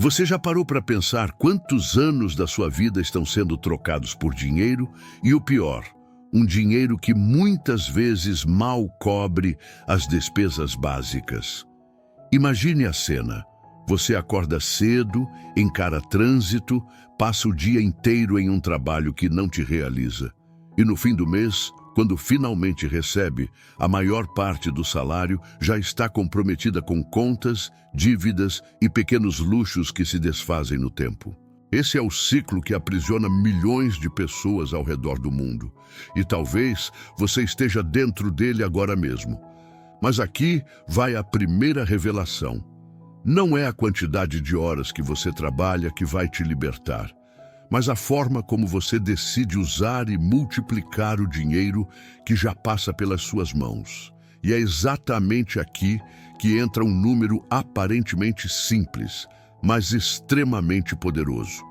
Você já parou para pensar quantos anos da sua vida estão sendo trocados por dinheiro? E o pior, um dinheiro que muitas vezes mal cobre as despesas básicas. Imagine a cena. Você acorda cedo, encara trânsito, passa o dia inteiro em um trabalho que não te realiza. E no fim do mês, quando finalmente recebe, a maior parte do salário já está comprometida com contas, dívidas e pequenos luxos que se desfazem no tempo. Esse é o ciclo que aprisiona milhões de pessoas ao redor do mundo. E talvez você esteja dentro dele agora mesmo. Mas aqui vai a primeira revelação. Não é a quantidade de horas que você trabalha que vai te libertar, mas a forma como você decide usar e multiplicar o dinheiro que já passa pelas suas mãos. E é exatamente aqui que entra um número aparentemente simples, mas extremamente poderoso.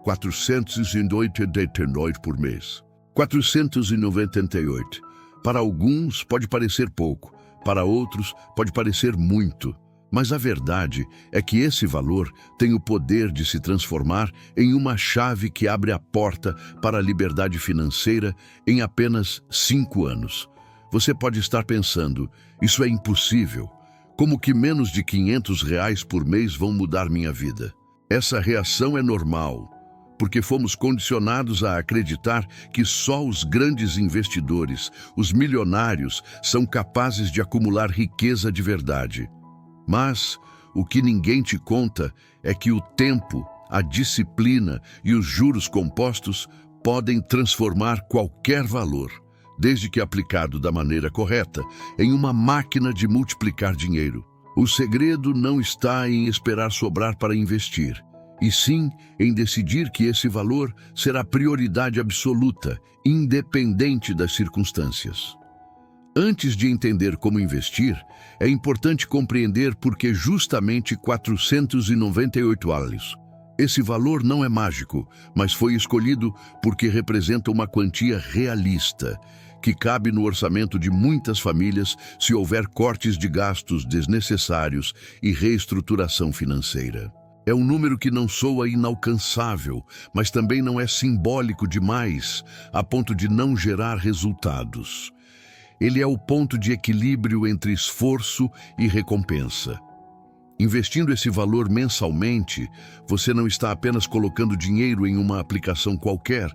498 por mês. 498. Para alguns pode parecer pouco, para outros pode parecer muito. Mas a verdade é que esse valor tem o poder de se transformar em uma chave que abre a porta para a liberdade financeira em apenas 5 anos. Você pode estar pensando, isso é impossível. Como que menos de R$ 500 por mês vão mudar minha vida? Essa reação é normal, porque fomos condicionados a acreditar que só os grandes investidores, os milionários, são capazes de acumular riqueza de verdade. Mas o que ninguém te conta é que o tempo, a disciplina e os juros compostos podem transformar qualquer valor, desde que aplicado da maneira correta, em uma máquina de multiplicar dinheiro. O segredo não está em esperar sobrar para investir, e sim em decidir que esse valor será prioridade absoluta, independente das circunstâncias. Antes de entender como investir, é importante compreender por que justamente 498 alhos. Esse valor não é mágico, mas foi escolhido porque representa uma quantia realista, que cabe no orçamento de muitas famílias se houver cortes de gastos desnecessários e reestruturação financeira. É um número que não soa inalcançável, mas também não é simbólico demais, a ponto de não gerar resultados. Ele é o ponto de equilíbrio entre esforço e recompensa. Investindo esse valor mensalmente, você não está apenas colocando dinheiro em uma aplicação qualquer,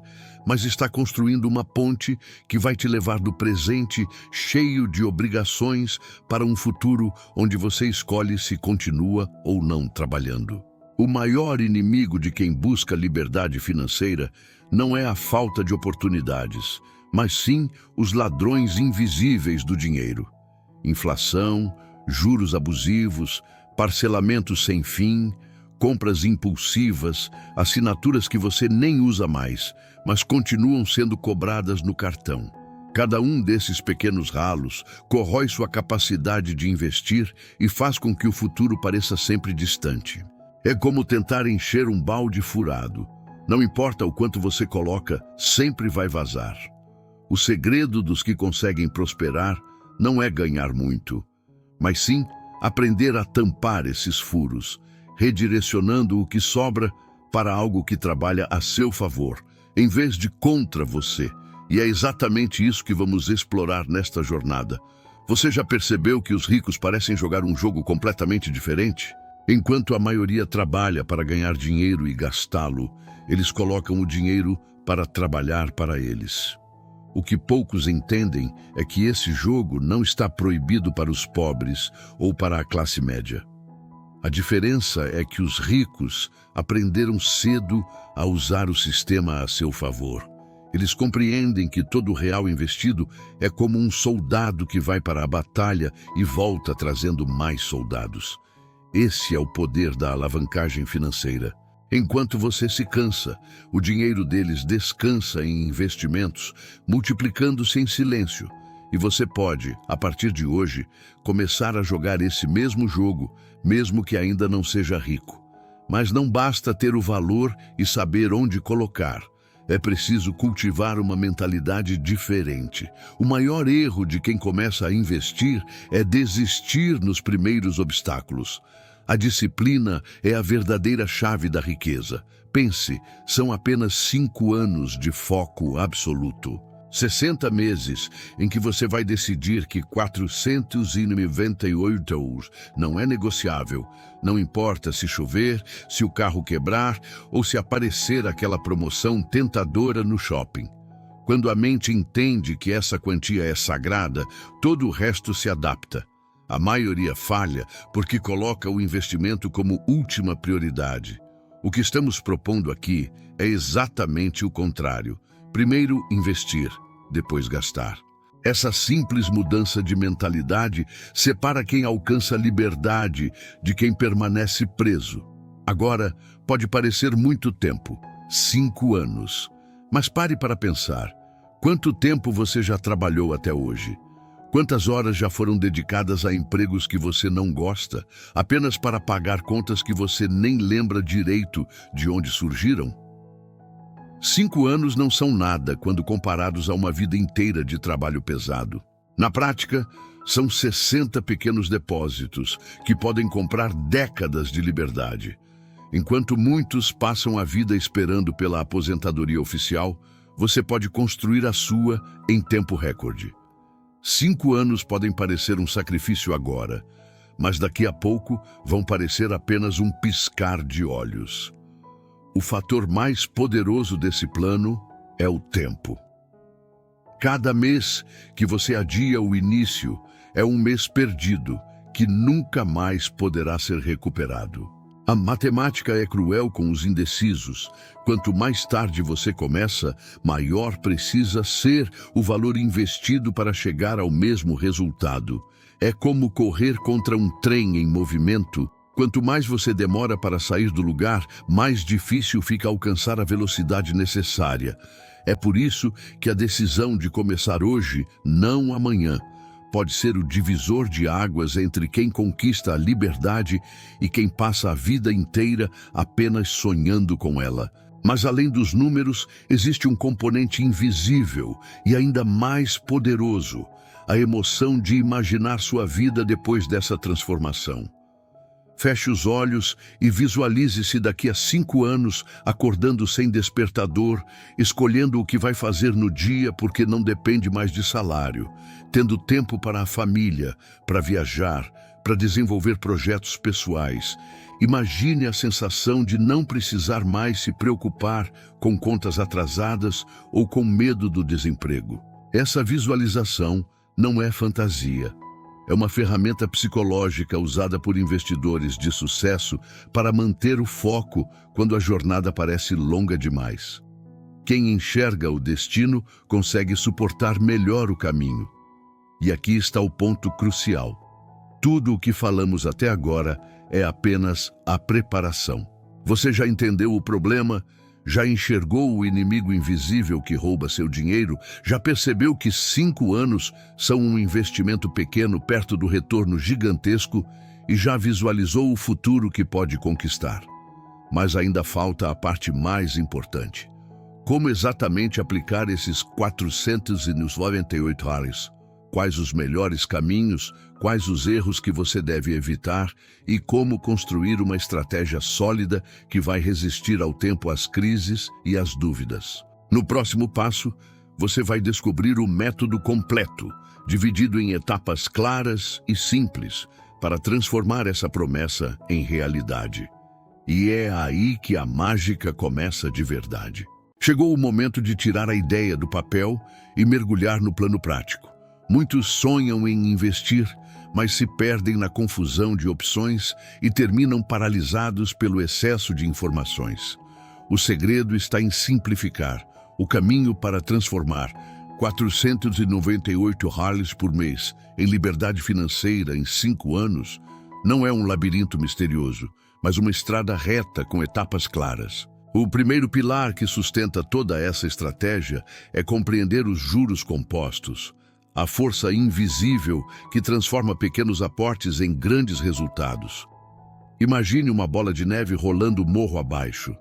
mas está construindo uma ponte que vai te levar do presente cheio de obrigações para um futuro onde você escolhe se continua ou não trabalhando. O maior inimigo de quem busca liberdade financeira não é a falta de oportunidades, mas sim os ladrões invisíveis do dinheiro. Inflação, juros abusivos, parcelamentos sem fim, compras impulsivas, assinaturas que você nem usa mais, mas continuam sendo cobradas no cartão. Cada um desses pequenos ralos corrói sua capacidade de investir e faz com que o futuro pareça sempre distante. É como tentar encher um balde furado. Não importa o quanto você coloca, sempre vai vazar. O segredo dos que conseguem prosperar não é ganhar muito, mas sim aprender a tampar esses furos, redirecionando o que sobra para algo que trabalha a seu favor, em vez de contra você. E é exatamente isso que vamos explorar nesta jornada. Você já percebeu que os ricos parecem jogar um jogo completamente diferente? Enquanto a maioria trabalha para ganhar dinheiro e gastá-lo, eles colocam o dinheiro para trabalhar para eles. O que poucos entendem é que esse jogo não está proibido para os pobres ou para a classe média. A diferença é que os ricos aprenderam cedo a usar o sistema a seu favor. Eles compreendem que todo real investido é como um soldado que vai para a batalha e volta trazendo mais soldados. Esse é o poder da alavancagem financeira. Enquanto você se cansa, o dinheiro deles descansa em investimentos, multiplicando-se em silêncio. E você pode, a partir de hoje, começar a jogar esse mesmo jogo, mesmo que ainda não seja rico. Mas não basta ter o valor e saber onde colocar. É preciso cultivar uma mentalidade diferente. O maior erro de quem começa a investir é desistir nos primeiros obstáculos. A disciplina é a verdadeira chave da riqueza. Pense, são apenas 5 anos de foco absoluto. 60 meses em que você vai decidir que 498 euros não é negociável. Não importa se chover, se o carro quebrar ou se aparecer aquela promoção tentadora no shopping. Quando a mente entende que essa quantia é sagrada, todo o resto se adapta. A maioria falha porque coloca o investimento como última prioridade. O que estamos propondo aqui é exatamente o contrário. Primeiro investir, depois gastar. Essa simples mudança de mentalidade separa quem alcança liberdade de quem permanece preso. Agora, pode parecer muito tempo, 5 anos. Mas pare para pensar. Quanto tempo você já trabalhou até hoje? Quantas horas já foram dedicadas a empregos que você não gosta, apenas para pagar contas que você nem lembra direito de onde surgiram? 5 anos não são nada quando comparados a uma vida inteira de trabalho pesado. Na prática, são 60 pequenos depósitos que podem comprar décadas de liberdade. Enquanto muitos passam a vida esperando pela aposentadoria oficial, você pode construir a sua em tempo recorde. 5 anos podem parecer um sacrifício agora, mas daqui a pouco vão parecer apenas um piscar de olhos. O fator mais poderoso desse plano é o tempo. Cada mês que você adia o início é um mês perdido, que nunca mais poderá ser recuperado. A matemática é cruel com os indecisos. Quanto mais tarde você começa, maior precisa ser o valor investido para chegar ao mesmo resultado. É como correr contra um trem em movimento. Quanto mais você demora para sair do lugar, mais difícil fica alcançar a velocidade necessária. É por isso que a decisão de começar hoje, não amanhã, pode ser o divisor de águas entre quem conquista a liberdade e quem passa a vida inteira apenas sonhando com ela. Mas além dos números, existe um componente invisível e ainda mais poderoso, a emoção de imaginar sua vida depois dessa transformação. Feche os olhos e visualize-se daqui a 5 anos acordando sem despertador, escolhendo o que vai fazer no dia porque não depende mais de salário, tendo tempo para a família, para viajar, para desenvolver projetos pessoais. Imagine a sensação de não precisar mais se preocupar com contas atrasadas ou com medo do desemprego. Essa visualização não é fantasia. É uma ferramenta psicológica usada por investidores de sucesso para manter o foco quando a jornada parece longa demais. Quem enxerga o destino consegue suportar melhor o caminho. E aqui está o ponto crucial. Tudo o que falamos até agora é apenas a preparação. Você já entendeu o problema? Já enxergou o inimigo invisível que rouba seu dinheiro? Já percebeu que 5 anos são um investimento pequeno perto do retorno gigantesco? E já visualizou o futuro que pode conquistar? Mas ainda falta a parte mais importante. Como exatamente aplicar esses 498 reais? Quais os melhores caminhos, quais os erros que você deve evitar e como construir uma estratégia sólida que vai resistir ao tempo às crises e às dúvidas. No próximo passo, você vai descobrir o método completo, dividido em etapas claras e simples, para transformar essa promessa em realidade. E é aí que a mágica começa de verdade. Chegou o momento de tirar a ideia do papel e mergulhar no plano prático. Muitos sonham em investir, mas se perdem na confusão de opções e terminam paralisados pelo excesso de informações. O segredo está em simplificar. O caminho para transformar 498 reais por mês em liberdade financeira em 5 anos não é um labirinto misterioso, mas uma estrada reta com etapas claras. O primeiro pilar que sustenta toda essa estratégia é compreender os juros compostos. A força invisível que transforma pequenos aportes em grandes resultados. Imagine uma bola de neve rolando morro abaixo.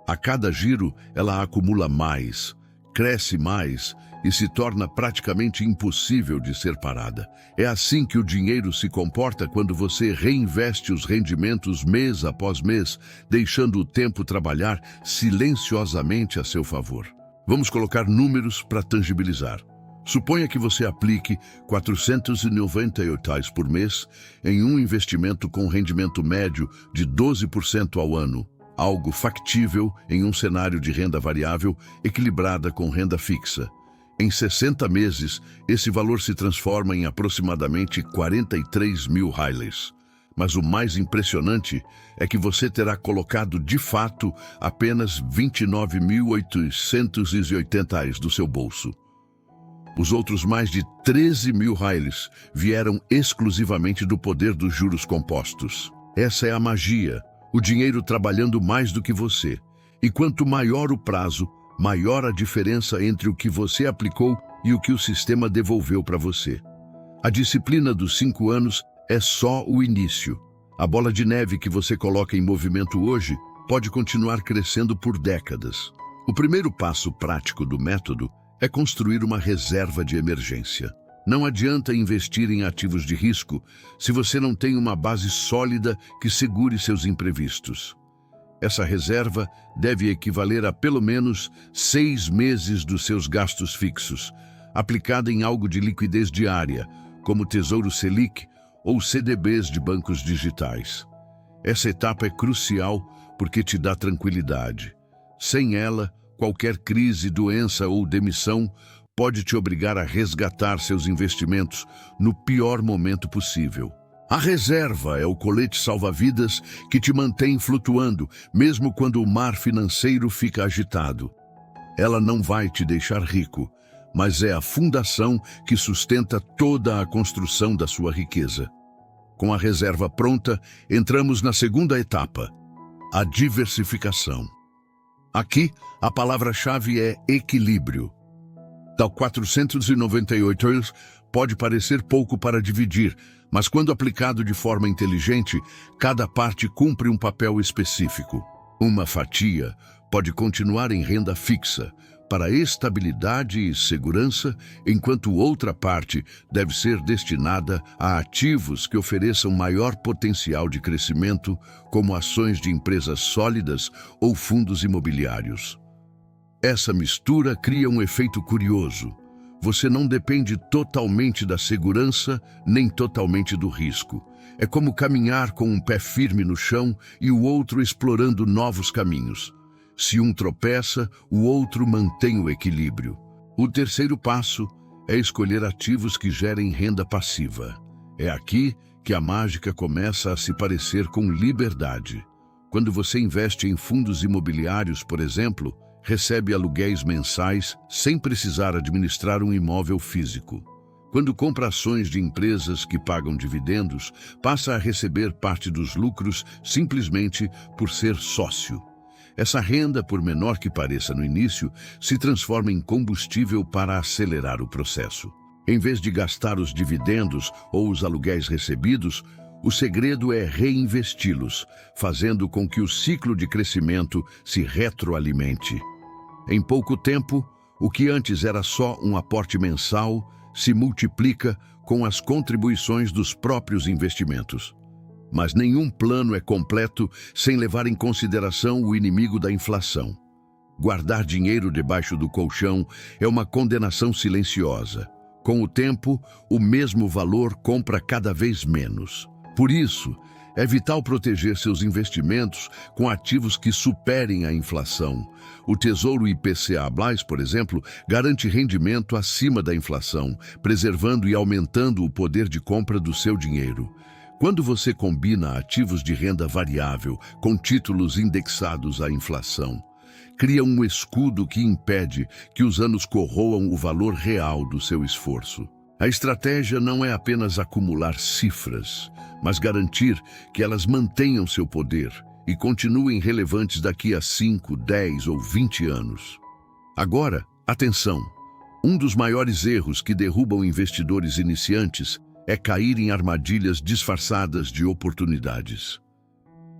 A cada giro, ela acumula mais. cresce mais e se torna praticamente impossível de ser parada. É assim que o dinheiro se comporta quando você reinveste os rendimentos mês após mês, deixando o tempo trabalhar silenciosamente a seu favor. Vamos colocar números para tangibilizar. Suponha que você aplique R$ 498 por mês em um investimento com rendimento médio de 12% ao ano, algo factível em um cenário de renda variável equilibrada com renda fixa. Em 60 meses, esse valor se transforma em aproximadamente 43 mil Highleys. Mas o mais impressionante é que você terá colocado, de fato, apenas R$ 29.880 do seu bolso. Os outros mais de 13 mil Highleys vieram exclusivamente do poder dos juros compostos. Essa é a magia, o dinheiro trabalhando mais do que você. E quanto maior o prazo, maior a diferença entre o que você aplicou e o que o sistema devolveu para você. A disciplina dos 5 anos é só o início. A bola de neve que você coloca em movimento hoje pode continuar crescendo por décadas. O primeiro passo prático do método é construir uma reserva de emergência. Não adianta investir em ativos de risco se você não tem uma base sólida que segure seus imprevistos. Essa reserva deve equivaler a pelo menos 6 meses dos seus gastos fixos, aplicada em algo de liquidez diária, como Tesouro Selic ou CDBs de bancos digitais. Essa etapa é crucial porque te dá tranquilidade. Sem ela, qualquer crise, doença ou demissão pode te obrigar a resgatar seus investimentos no pior momento possível. A reserva é o colete salva-vidas que te mantém flutuando, mesmo quando o mar financeiro fica agitado. Ela não vai te deixar rico, mas é a fundação que sustenta toda a construção da sua riqueza. Com a reserva pronta, entramos na segunda etapa, a diversificação. Aqui, a palavra-chave é equilíbrio. Tal 498 euros pode parecer pouco para dividir, mas quando aplicado de forma inteligente, cada parte cumpre um papel específico. Uma fatia pode continuar em renda fixa, para estabilidade e segurança, enquanto outra parte deve ser destinada a ativos que ofereçam maior potencial de crescimento, como ações de empresas sólidas ou fundos imobiliários. Essa mistura cria um efeito curioso. Você não depende totalmente da segurança, nem totalmente do risco. É como caminhar com um pé firme no chão e o outro explorando novos caminhos. Se um tropeça, o outro mantém o equilíbrio. O terceiro passo é escolher ativos que gerem renda passiva. É aqui que a mágica começa a se parecer com liberdade. Quando você investe em fundos imobiliários, por exemplo, recebe aluguéis mensais sem precisar administrar um imóvel físico. Quando compra ações de empresas que pagam dividendos, passa a receber parte dos lucros simplesmente por ser sócio. Essa renda, por menor que pareça no início, se transforma em combustível para acelerar o processo. Em vez de gastar os dividendos ou os aluguéis recebidos, o segredo é reinvesti-los, fazendo com que o ciclo de crescimento se retroalimente. Em pouco tempo, o que antes era só um aporte mensal se multiplica com as contribuições dos próprios investimentos. Mas nenhum plano é completo sem levar em consideração o inimigo da inflação. Guardar dinheiro debaixo do colchão é uma condenação silenciosa. Com o tempo, o mesmo valor compra cada vez menos. Por isso, é vital proteger seus investimentos com ativos que superem a inflação. O Tesouro IPCA+, por exemplo, garante rendimento acima da inflação, preservando e aumentando o poder de compra do seu dinheiro. Quando você combina ativos de renda variável com títulos indexados à inflação, cria um escudo que impede que os anos corroam o valor real do seu esforço. A estratégia não é apenas acumular cifras, mas garantir que elas mantenham seu poder e continuem relevantes daqui a 5, 10 ou 20 anos. Agora, atenção! Um dos maiores erros que derrubam investidores iniciantes é cair em armadilhas disfarçadas de oportunidades.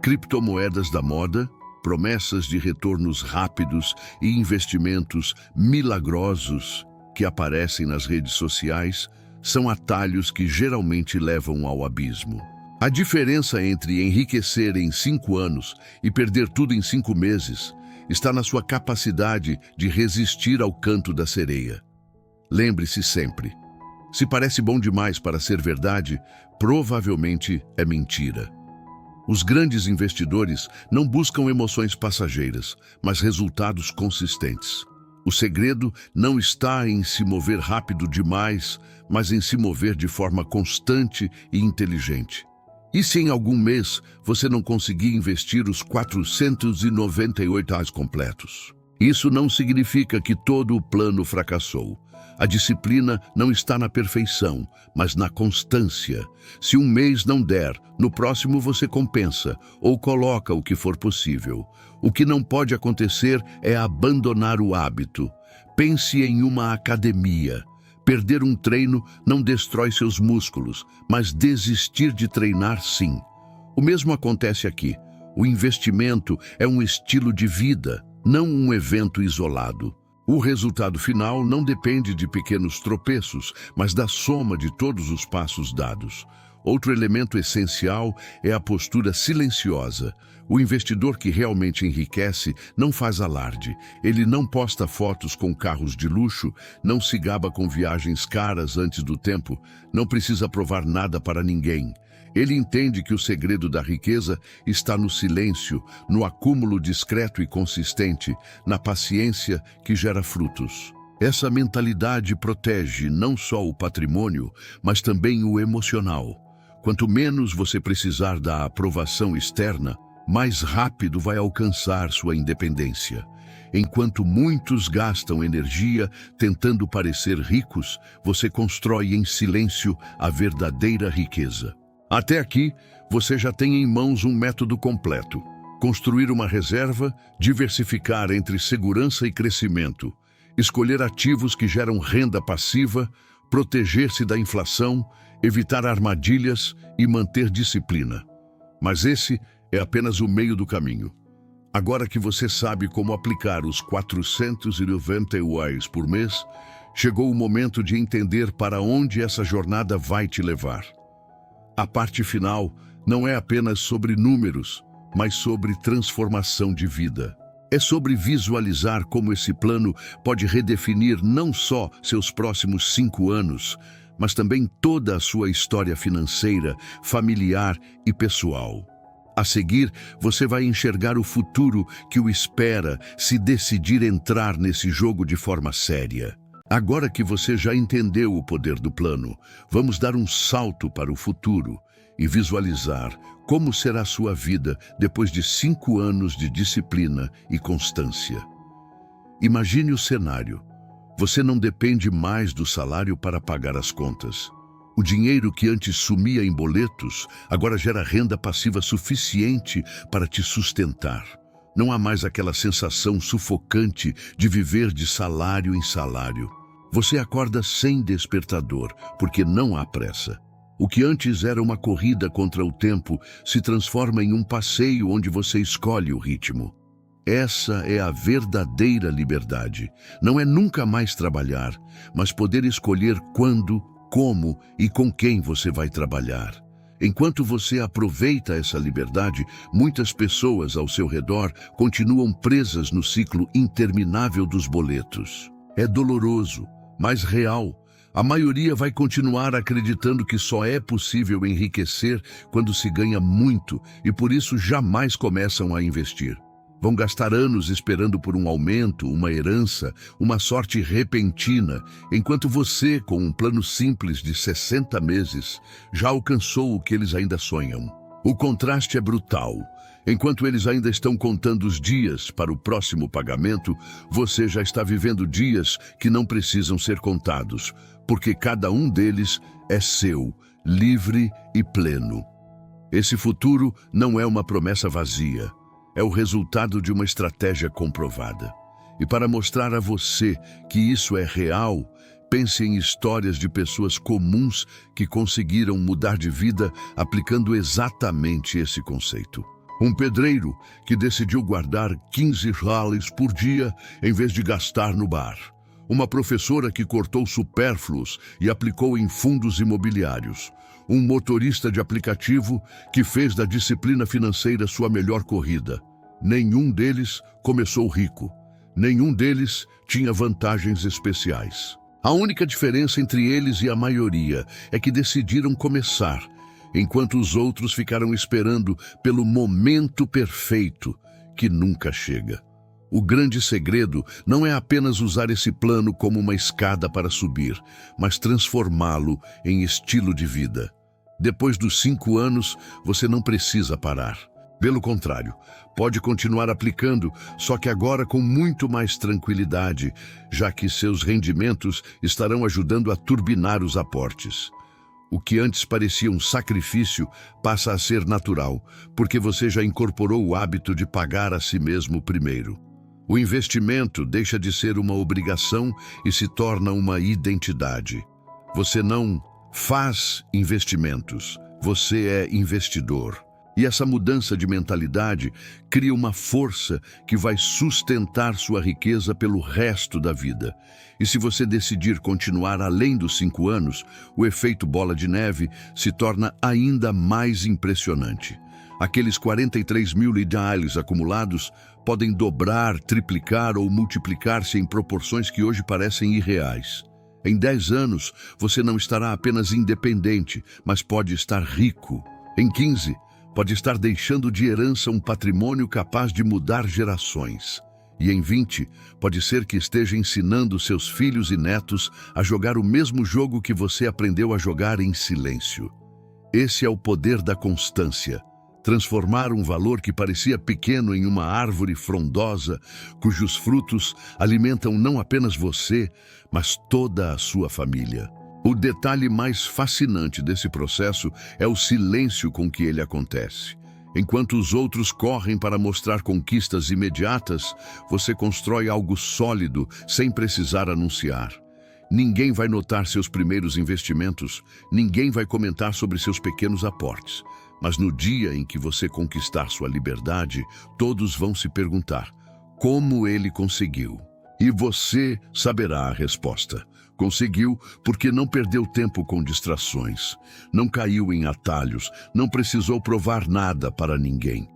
Criptomoedas da moda, promessas de retornos rápidos e investimentos milagrosos que aparecem nas redes sociais são atalhos que geralmente levam ao abismo. A diferença entre enriquecer em 5 anos e perder tudo em 5 meses está na sua capacidade de resistir ao canto da sereia. Lembre-se sempre, se parece bom demais para ser verdade, provavelmente é mentira. Os grandes investidores não buscam emoções passageiras, mas resultados consistentes. O segredo não está em se mover rápido demais, mas em se mover de forma constante e inteligente. E se em algum mês você não conseguir investir os R$ 498 completos? Isso não significa que todo o plano fracassou. A disciplina não está na perfeição, mas na constância. Se um mês não der, no próximo você compensa ou coloca o que for possível. O que não pode acontecer é abandonar o hábito. Pense em uma academia. Perder um treino não destrói seus músculos, mas desistir de treinar, sim. O mesmo acontece aqui. O investimento é um estilo de vida, não um evento isolado. O resultado final não depende de pequenos tropeços, mas da soma de todos os passos dados. Outro elemento essencial é a postura silenciosa. O investidor que realmente enriquece não faz alarde. Ele não posta fotos com carros de luxo, não se gaba com viagens caras antes do tempo, não precisa provar nada para ninguém. Ele entende que o segredo da riqueza está no silêncio, no acúmulo discreto e consistente, na paciência que gera frutos. Essa mentalidade protege não só o patrimônio, mas também o emocional. Quanto menos você precisar da aprovação externa, mais rápido vai alcançar sua independência. Enquanto muitos gastam energia tentando parecer ricos, você constrói em silêncio a verdadeira riqueza. Até aqui, você já tem em mãos um método completo. Construir uma reserva, diversificar entre segurança e crescimento, escolher ativos que geram renda passiva, proteger-se da inflação, evitar armadilhas e manter disciplina. Mas esse é apenas o meio do caminho. Agora que você sabe como aplicar os R$ 490 por mês, chegou o momento de entender para onde essa jornada vai te levar. A parte final não é apenas sobre números, mas sobre transformação de vida. É sobre visualizar como esse plano pode redefinir não só seus próximos 5 anos, mas também toda a sua história financeira, familiar e pessoal. A seguir, você vai enxergar o futuro que o espera se decidir entrar nesse jogo de forma séria. Agora que você já entendeu o poder do plano, vamos dar um salto para o futuro e visualizar como será sua vida depois de 5 anos de disciplina e constância. Imagine o cenário. Você não depende mais do salário para pagar as contas. O dinheiro que antes sumia em boletos, agora gera renda passiva suficiente para te sustentar. Não há mais aquela sensação sufocante de viver de salário em salário. Você acorda sem despertador, porque não há pressa. O que antes era uma corrida contra o tempo se transforma em um passeio onde você escolhe o ritmo. Essa é a verdadeira liberdade. Não é nunca mais trabalhar, mas poder escolher quando, como e com quem você vai trabalhar. Enquanto você aproveita essa liberdade, muitas pessoas ao seu redor continuam presas no ciclo interminável dos boletos. É doloroso, mas real. A maioria vai continuar acreditando que só é possível enriquecer quando se ganha muito e por isso jamais começam a investir. Vão gastar anos esperando por um aumento, uma herança, uma sorte repentina, enquanto você, com um plano simples de 60 meses, já alcançou o que eles ainda sonham. O contraste é brutal. Enquanto eles ainda estão contando os dias para o próximo pagamento, você já está vivendo dias que não precisam ser contados, porque cada um deles é seu, livre e pleno. Esse futuro não é uma promessa vazia. É o resultado de uma estratégia comprovada. E para mostrar a você que isso é real, pense em histórias de pessoas comuns que conseguiram mudar de vida aplicando exatamente esse conceito. Um pedreiro que decidiu guardar 15 reais por dia em vez de gastar no bar. Uma professora que cortou supérfluos e aplicou em fundos imobiliários. Um motorista de aplicativo que fez da disciplina financeira sua melhor corrida. Nenhum deles começou rico. Nenhum deles tinha vantagens especiais. A única diferença entre eles e a maioria é que decidiram começar, enquanto os outros ficaram esperando pelo momento perfeito, que nunca chega. O grande segredo não é apenas usar esse plano como uma escada para subir, mas transformá-lo em estilo de vida. Depois dos 5 anos, você não precisa parar. Pelo contrário, pode continuar aplicando, só que agora com muito mais tranquilidade, já que seus rendimentos estarão ajudando a turbinar os aportes. O que antes parecia um sacrifício passa a ser natural, porque você já incorporou o hábito de pagar a si mesmo primeiro. O investimento deixa de ser uma obrigação e se torna uma identidade. Você não faz investimentos, você é investidor. E essa mudança de mentalidade cria uma força que vai sustentar sua riqueza pelo resto da vida. E se você decidir continuar além dos 5 anos, o efeito bola de neve se torna ainda mais impressionante. Aqueles 43 mil reais acumulados podem dobrar, triplicar ou multiplicar-se em proporções que hoje parecem irreais. Em 10 anos, você não estará apenas independente, mas pode estar rico. Em 15, pode estar deixando de herança um patrimônio capaz de mudar gerações. E em 20, pode ser que esteja ensinando seus filhos e netos a jogar o mesmo jogo que você aprendeu a jogar em silêncio. Esse é o poder da constância. Transformar um valor que parecia pequeno em uma árvore frondosa, cujos frutos alimentam não apenas você, mas toda a sua família. O detalhe mais fascinante desse processo é o silêncio com que ele acontece. Enquanto os outros correm para mostrar conquistas imediatas, você constrói algo sólido sem precisar anunciar. Ninguém vai notar seus primeiros investimentos, ninguém vai comentar sobre seus pequenos aportes. Mas no dia em que você conquistar sua liberdade, todos vão se perguntar: como ele conseguiu? E você saberá a resposta. Conseguiu porque não perdeu tempo com distrações, não caiu em atalhos, não precisou provar nada para ninguém.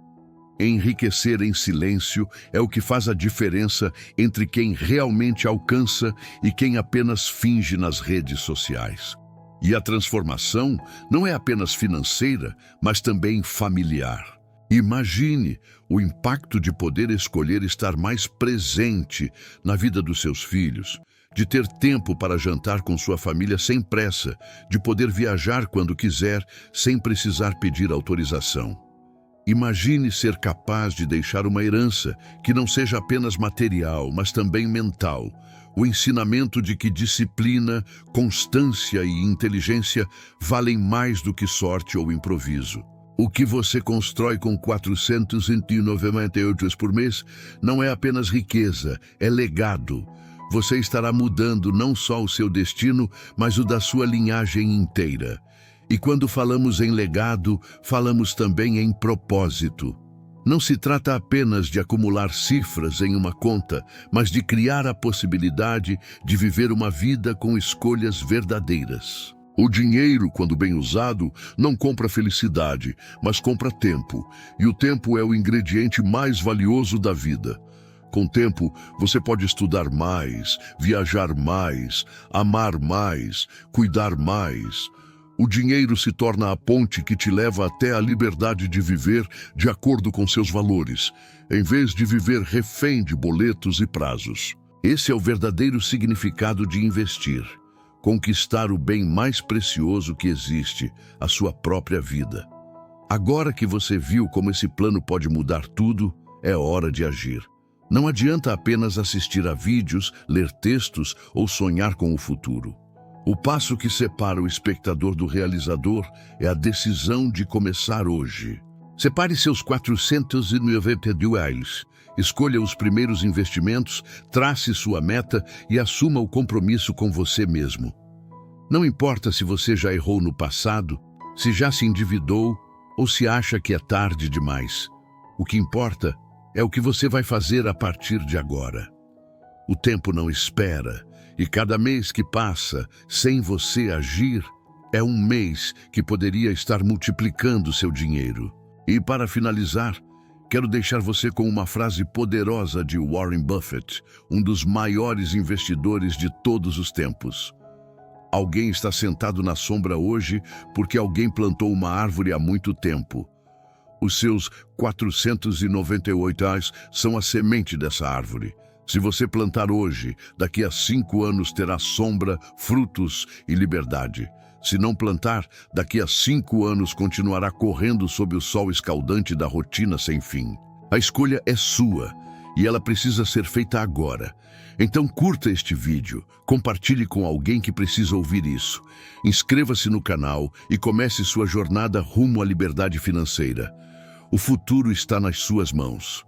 Enriquecer em silêncio é o que faz a diferença entre quem realmente alcança e quem apenas finge nas redes sociais. E a transformação não é apenas financeira, mas também familiar. Imagine o impacto de poder escolher estar mais presente na vida dos seus filhos, de ter tempo para jantar com sua família sem pressa, de poder viajar quando quiser, sem precisar pedir autorização. Imagine ser capaz de deixar uma herança que não seja apenas material, mas também mental. O ensinamento de que disciplina, constância e inteligência valem mais do que sorte ou improviso. O que você constrói com 498 por mês não é apenas riqueza, é legado. Você estará mudando não só o seu destino, mas o da sua linhagem inteira. E quando falamos em legado, falamos também em propósito. Não se trata apenas de acumular cifras em uma conta, mas de criar a possibilidade de viver uma vida com escolhas verdadeiras. O dinheiro, quando bem usado, não compra felicidade, mas compra tempo. E o tempo é o ingrediente mais valioso da vida. Com o tempo, você pode estudar mais, viajar mais, amar mais, cuidar mais. O dinheiro se torna a ponte que te leva até a liberdade de viver de acordo com seus valores, em vez de viver refém de boletos e prazos. Esse é o verdadeiro significado de investir. Conquistar o bem mais precioso que existe, a sua própria vida. Agora que você viu como esse plano pode mudar tudo, é hora de agir. Não adianta apenas assistir a vídeos, ler textos ou sonhar com o futuro. O passo que separa o espectador do realizador é a decisão de começar hoje. Separe seus 490 reais. Escolha os primeiros investimentos, trace sua meta e assuma o compromisso com você mesmo. Não importa se você já errou no passado, se já se endividou ou se acha que é tarde demais. O que importa é o que você vai fazer a partir de agora. O tempo não espera, e cada mês que passa sem você agir é um mês que poderia estar multiplicando seu dinheiro. E para finalizar, quero deixar você com uma frase poderosa de Warren Buffett, um dos maiores investidores de todos os tempos. Alguém está sentado na sombra hoje porque alguém plantou uma árvore há muito tempo. Os seus 498 reais são a semente dessa árvore. Se você plantar hoje, daqui a 5 anos terá sombra, frutos e liberdade. Se não plantar, daqui a 5 anos continuará correndo sob o sol escaldante da rotina sem fim. A escolha é sua e ela precisa ser feita agora. Então curta este vídeo, compartilhe com alguém que precisa ouvir isso. Inscreva-se no canal e comece sua jornada rumo à liberdade financeira. O futuro está nas suas mãos.